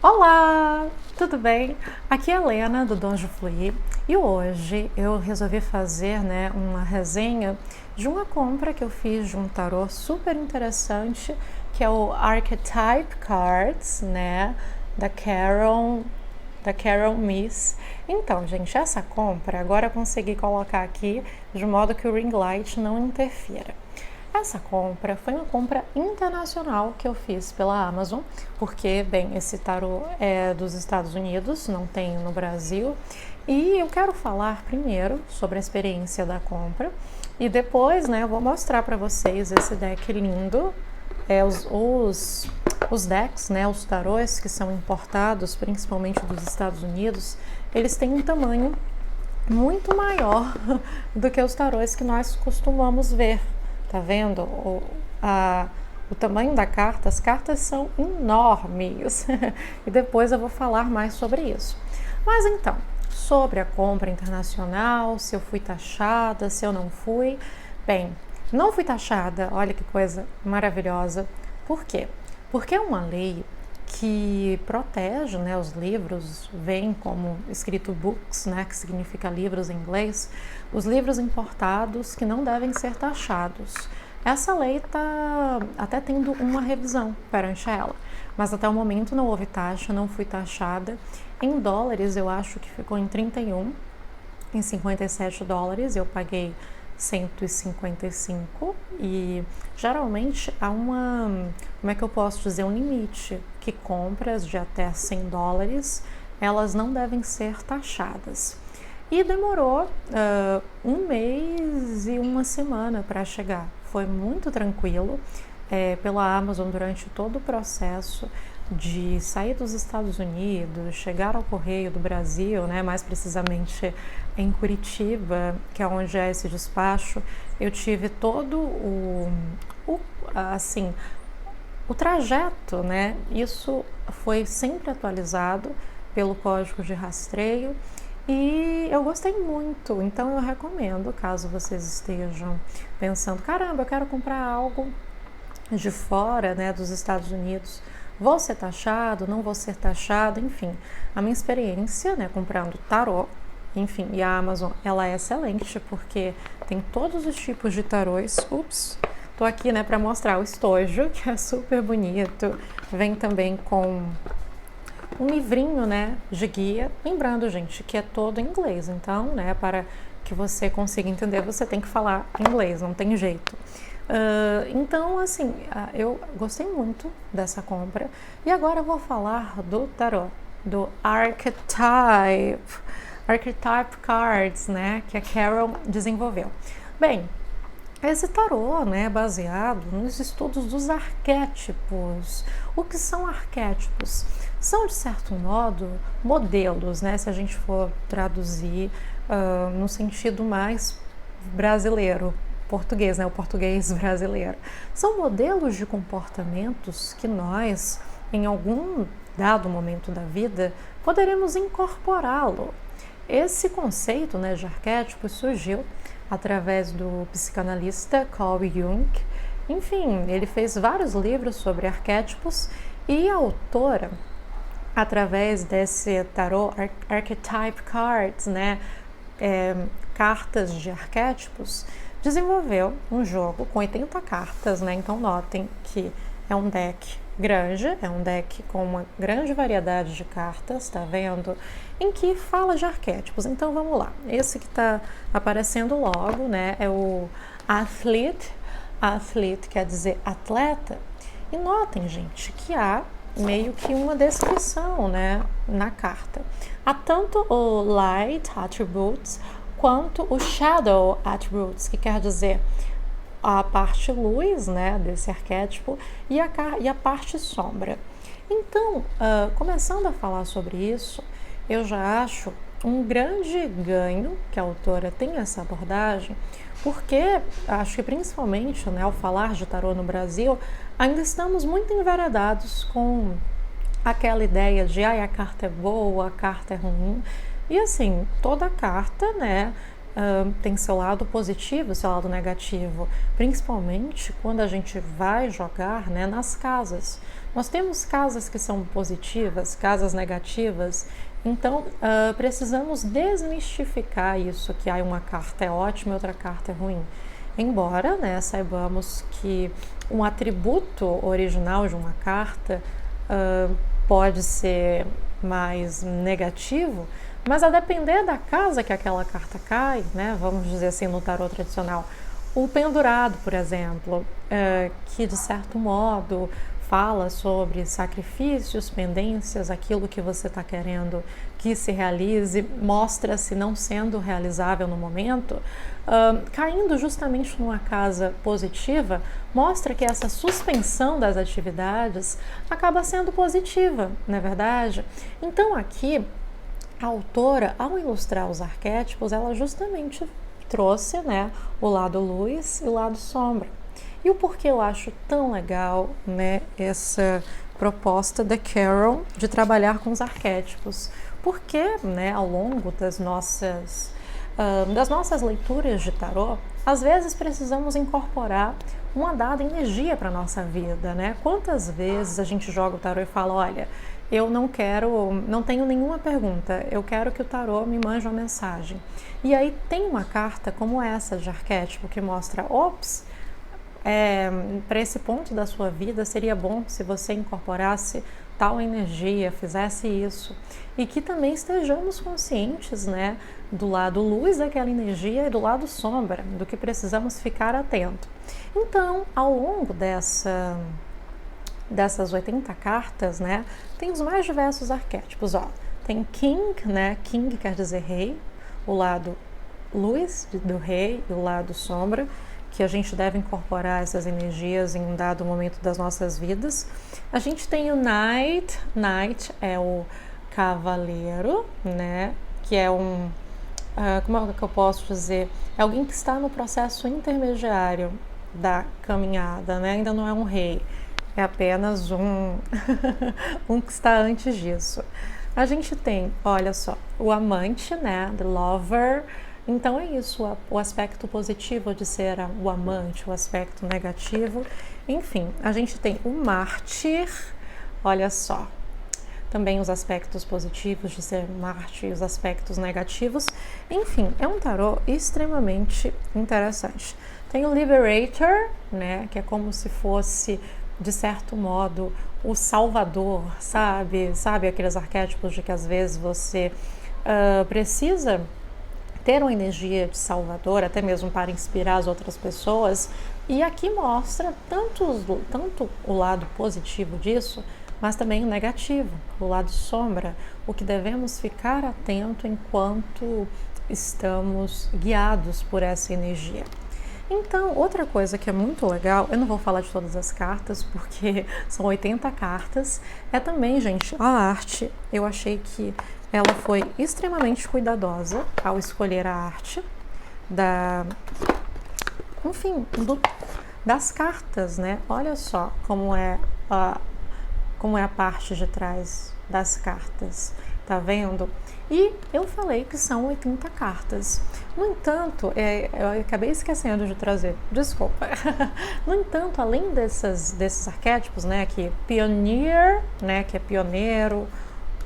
Olá, tudo bem? Aqui é a Helena do Donjo Fluir e hoje eu resolvi fazer uma resenha de uma compra que eu fiz de um tarô super interessante que é o Archetype Cards, da Carol Miss. Então, gente, essa compra agora eu consegui colocar aqui de modo que o ring light não interfira. Essa compra foi uma compra internacional que eu fiz pela Amazon, porque, bem, esse tarô é dos Estados Unidos, não tem no Brasil, e eu quero falar primeiro sobre a experiência da compra e depois, eu vou mostrar para vocês esse deck lindo, os decks, os tarôs que são importados principalmente dos Estados Unidos, eles têm um tamanho muito maior do que os tarôs que nós costumamos ver. Tá vendo? O tamanho da carta, as cartas são enormes e depois eu vou falar mais sobre isso. Mas então, sobre a compra internacional, se eu fui taxada, se eu não fui. Bem, não fui taxada, olha que coisa maravilhosa. Por quê? Porque é uma lei que protege, os livros, vem como escrito books, que significa livros em inglês, os livros importados que não devem ser taxados. Essa lei está até tendo uma revisão perante ela, mas até o momento não houve taxa, não fui taxada. Em dólares eu acho que ficou em 31, em 57 dólares, eu paguei 155 e geralmente há como é que eu posso dizer, um limite, que compras de até 100 dólares, elas não devem ser taxadas. E demorou um mês e uma semana para chegar, foi muito tranquilo, pela Amazon durante todo o processo de sair dos Estados Unidos, chegar ao Correio do Brasil, mais precisamente em Curitiba, que é onde é esse despacho, eu tive todo o trajeto, Isso foi sempre atualizado pelo código de rastreio e eu gostei muito, então eu recomendo, caso vocês estejam pensando, caramba, eu quero comprar algo de fora, dos Estados Unidos, vou ser taxado, não vou ser taxado, enfim, a minha experiência, comprando tarô, enfim, e a Amazon, ela é excelente, porque tem todos os tipos de tarôs. Tô aqui, para mostrar o estojo, que é super bonito, vem também com um livrinho, de guia, lembrando, gente, que é todo em inglês, então, para que você consiga entender, você tem que falar inglês, não tem jeito. Então, assim, eu gostei muito dessa compra e agora eu vou falar do tarô, do Archetype Cards, que a Carol desenvolveu. Bem, esse tarô, é baseado nos estudos dos arquétipos. O que são arquétipos? São, de certo modo, modelos, se a gente for traduzir no sentido mais brasileiro, português, o português brasileiro. São modelos de comportamentos que nós, em algum dado momento da vida, poderemos incorporá-lo. Esse conceito, de arquétipos surgiu através do psicanalista Carl Jung. Enfim, ele fez vários livros sobre arquétipos e a autora, através desse tarô Archetype Cards, cartas de arquétipos, desenvolveu um jogo com 80 cartas, Então notem que é um deck grande, é um deck com uma grande variedade de cartas, tá vendo? Em que fala de arquétipos. Então vamos lá. Esse que tá aparecendo logo, é o Athlete. Athlete quer dizer atleta. E notem, gente, que há meio que uma descrição, na carta. Há tanto o Light Attributes quanto o Shadow Attributes, que quer dizer a parte luz, desse arquétipo e a parte sombra. Então, começando a falar sobre isso, eu já acho um grande ganho que a autora tem essa abordagem, porque acho que principalmente, ao falar de tarô no Brasil, ainda estamos muito enveredados com aquela ideia de a carta é boa, a carta é ruim. E assim, toda carta, tem seu lado positivo, seu lado negativo, principalmente quando a gente vai jogar, né, nas casas. Nós temos casas que são positivas, casas negativas, então precisamos desmistificar isso, que uma carta é ótima e outra carta é ruim. Embora, né, saibamos que um atributo original de uma carta pode ser mais negativo, mas a depender da casa que aquela carta cai, né, vamos dizer assim no tarô tradicional, o pendurado, por exemplo, que de certo modo fala sobre sacrifícios, pendências, aquilo que você está querendo que se realize, mostra-se não sendo realizável no momento, caindo justamente numa casa positiva, mostra que essa suspensão das atividades acaba sendo positiva, não é verdade? Então aqui, a autora, ao ilustrar os arquétipos, ela justamente trouxe, né, o lado luz e o lado sombra. E o porquê eu acho tão legal, né, essa proposta da Carol de trabalhar com os arquétipos? Porque, né, ao longo das nossas leituras de tarô, às vezes precisamos incorporar uma dada energia para a nossa vida, né? Quantas vezes a gente joga o tarô e fala, olha, eu não tenho nenhuma pergunta, eu quero que o tarô me mande uma mensagem. E aí tem uma carta como essa de arquétipo que mostra, ops, para esse ponto da sua vida seria bom se você incorporasse tal energia, fizesse isso, e que também estejamos conscientes, né, do lado luz daquela energia e do lado sombra, do que precisamos ficar atento. Então, ao longo dessas 80 cartas, né, tem os mais diversos arquétipos, ó. Tem King, né, King quer dizer rei, o lado luz do rei e o lado sombra, que a gente deve incorporar essas energias em um dado momento das nossas vidas. A gente tem o Knight, Knight é o cavaleiro, né, que é como é que eu posso dizer? É alguém que está no processo intermediário da caminhada, né, ainda não é um rei, é apenas um que está antes disso. A gente tem, olha só, o amante, né, the lover. Então é isso, o aspecto positivo de ser o amante, o aspecto negativo. Enfim, a gente tem o mártir, olha só. Também os aspectos positivos de ser mártir e os aspectos negativos. Enfim, é um tarô extremamente interessante. Tem o liberator, né, que é como se fosse, de certo modo, o salvador, sabe? Sabe aqueles arquétipos de que às vezes você precisa ter uma energia de salvador, até mesmo para inspirar as outras pessoas. E aqui mostra tanto o lado positivo disso, mas também o negativo, o lado sombra, o que devemos ficar atento enquanto estamos guiados por essa energia. Então, outra coisa que é muito legal, eu não vou falar de todas as cartas, porque são 80 cartas, é também, gente, a arte. Eu achei que ela foi extremamente cuidadosa ao escolher a arte das cartas, né? Olha só como é a parte de trás das cartas, tá vendo? E eu falei que são 80 cartas. No entanto, eu acabei esquecendo de trazer, desculpa. No entanto, além desses arquétipos, né, aqui, Pioneer, né, que é pioneiro,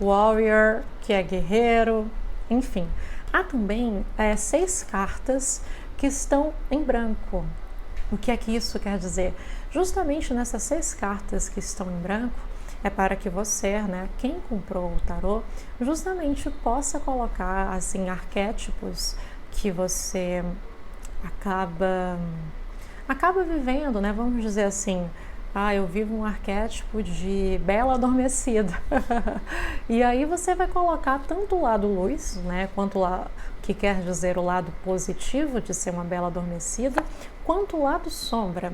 Warrior, que é guerreiro, enfim. Há também 6 cartas que estão em branco. O que é que isso quer dizer? Justamente nessas 6 cartas que estão em branco, é para que você, né, quem comprou o tarô, justamente possa colocar, assim, arquétipos que você acaba vivendo, né, vamos dizer assim, eu vivo um arquétipo de bela adormecida. E aí você vai colocar tanto o lado luz, né, quanto que quer dizer o lado positivo de ser uma bela adormecida, quanto o lado sombra.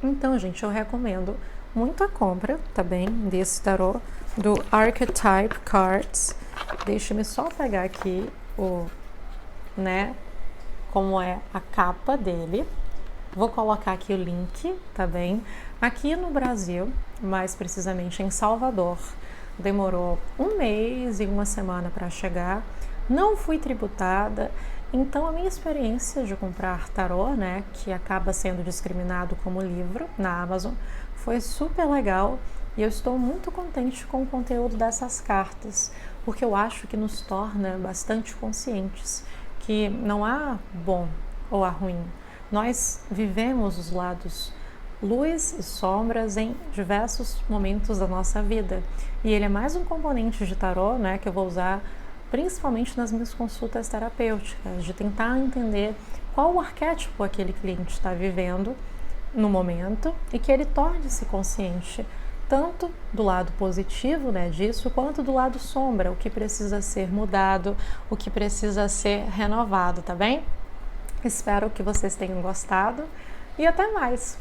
Então, gente, eu recomendo muito a compra, tá bem, desse tarô do Archetype Cards. Deixa-me só pegar aqui como é a capa dele. Vou colocar aqui o link, tá bem? Aqui no Brasil, mais precisamente em Salvador, demorou 1 mês e 1 semana para chegar. Não fui tributada Então, a minha experiência de comprar tarô, né, que acaba sendo discriminado como livro na Amazon, foi super legal e eu estou muito contente com o conteúdo dessas cartas, porque eu acho que nos torna bastante conscientes que não há bom ou há ruim. Nós vivemos os lados luz e sombras em diversos momentos da nossa vida. E ele é mais um componente de tarô, né, que eu vou usar principalmente nas minhas consultas terapêuticas, de tentar entender qual o arquétipo aquele cliente está vivendo no momento e que ele torne-se consciente tanto do lado positivo, né, disso, quanto do lado sombra, o que precisa ser mudado, o que precisa ser renovado, tá bem? Espero que vocês tenham gostado e até mais!